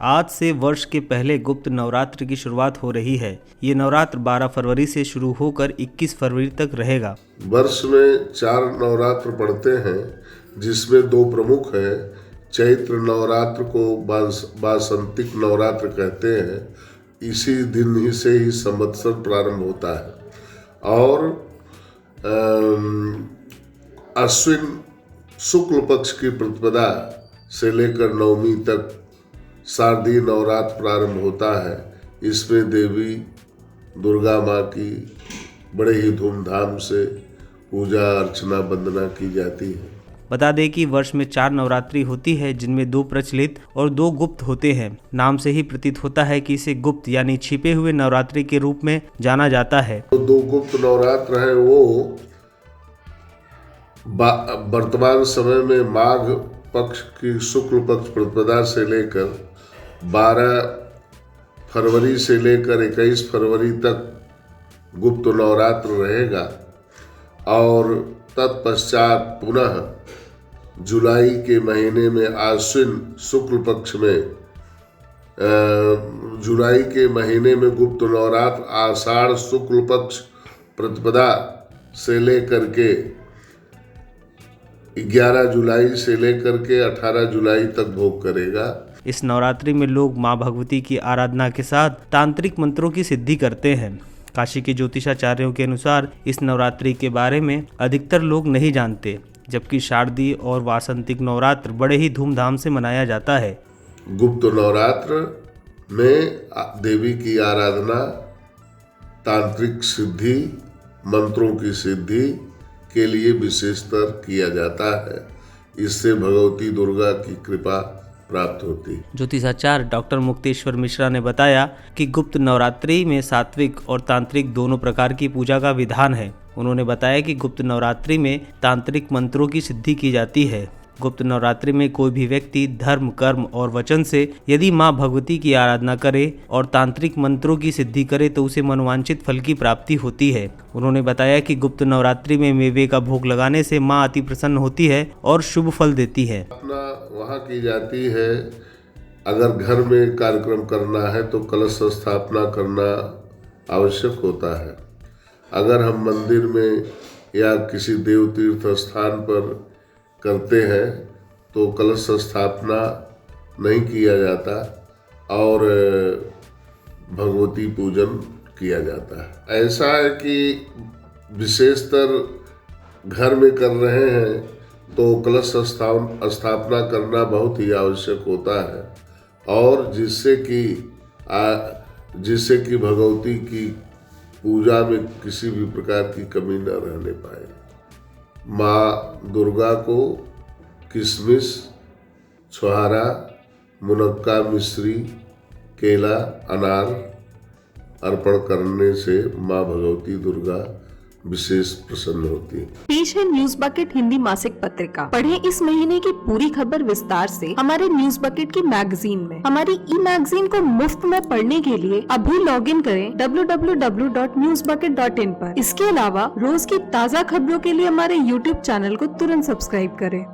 आज से वर्ष के पहले गुप्त नवरात्र की शुरुआत हो रही है। ये नवरात्र 12 फरवरी से शुरू होकर 21 फरवरी तक रहेगा। वर्ष में 4 नवरात्र पड़ते हैं, जिसमें 2 प्रमुख हैं। चैत्र नवरात्र को वासंतिक नवरात्र कहते हैं। इसी दिन ही से ही संवत्सर प्रारंभ होता है और अश्विन शुक्ल पक्ष की प्रतिपदा से लेकर नवमी तक शारदीय नवरात्र प्रारंभ होता है। इसमें देवी दुर्गा माँ की बड़े ही धूमधाम से पूजा अर्चना वंदना की जाती है। बता दें कि वर्ष में 4 नवरात्रि होती है, जिनमें 2 प्रचलित और 2 गुप्त होते हैं। नाम से ही प्रतीत होता है कि इसे गुप्त यानी छिपे हुए नवरात्रि के रूप में जाना जाता है। तो 2 गुप्त नवरात्र हैं, वो वर्तमान समय में माघ पक्ष की शुक्ल पक्ष प्रतिपदा से लेकर 12 फरवरी से लेकर 21 फरवरी तक गुप्त नवरात्र रहेगा और तत्पश्चात पुनः जुलाई के महीने में आश्विन शुक्ल पक्ष में जुलाई के महीने में गुप्त नवरात्र आषाढ़ शुक्ल पक्ष प्रतिपदा से लेकर के 11 जुलाई से लेकर के 18 जुलाई तक भोग करेगा। इस नवरात्रि में लोग मां भगवती की आराधना के साथ तांत्रिक मंत्रों की सिद्धि करते हैं। काशी के ज्योतिषाचार्यों के अनुसार इस नवरात्रि के बारे में अधिकतर लोग नहीं जानते, जबकि शारदीय और वासंतिक नवरात्र बड़े ही धूमधाम से मनाया जाता है। गुप्त नवरात्र में देवी की आराधना, तांत्रिक सिद्धि, मंत्रों की सिद्धि के लिए विशेषतर किया जाता है। इससे भगवती दुर्गा की कृपा प्राप्त होती है। ज्योतिषाचार्य डॉक्टर मुक्तेश्वर मिश्रा ने बताया कि गुप्त नवरात्रि में सात्विक और तांत्रिक दोनों प्रकार की पूजा का विधान है। उन्होंने बताया कि गुप्त नवरात्रि में तांत्रिक मंत्रों की सिद्धि की जाती है। गुप्त नवरात्रि में कोई भी व्यक्ति धर्म, कर्म और वचन से यदि मां भगवती की आराधना करे और तांत्रिक मंत्रों की सिद्धि करे तो उसे मनोवांछित फल की प्राप्ति होती है। उन्होंने बताया कि गुप्त नवरात्रि में मेवे का भोग लगाने से मां अति प्रसन्न होती है और शुभ फल देती है। अपना वहाँ की जाती है। अगर घर में कार्यक्रम करना है तो कलश स्थापना करना आवश्यक होता है। अगर हम मंदिर में या किसी देव तीर्थ स्थान पर करते हैं तो कलश स्थापना नहीं किया जाता और भगवती पूजन किया जाता है। ऐसा है कि विशेषतर घर में कर रहे हैं तो कलश स्थापना करना बहुत ही आवश्यक होता है और जिससे कि भगवती की पूजा में किसी भी प्रकार की कमी न रहने पाए। माँ दुर्गा को किशमिश, छुहारा, मुनक्का, मिश्री, केला, अनार अर्पण करने से माँ भगवती दुर्गा विशेष प्रसन्न होती है। पेश है न्यूज बकेट हिंदी मासिक पत्रिका। पढ़ें इस महीने की पूरी खबर विस्तार से हमारे न्यूज बकेट की मैगजीन में। हमारी ई मैगजीन को मुफ्त में पढ़ने के लिए अभी लॉगिन करें www.newsbucket.in पर। इसके अलावा रोज की ताज़ा खबरों के लिए हमारे YouTube चैनल को तुरंत सब्सक्राइब करें।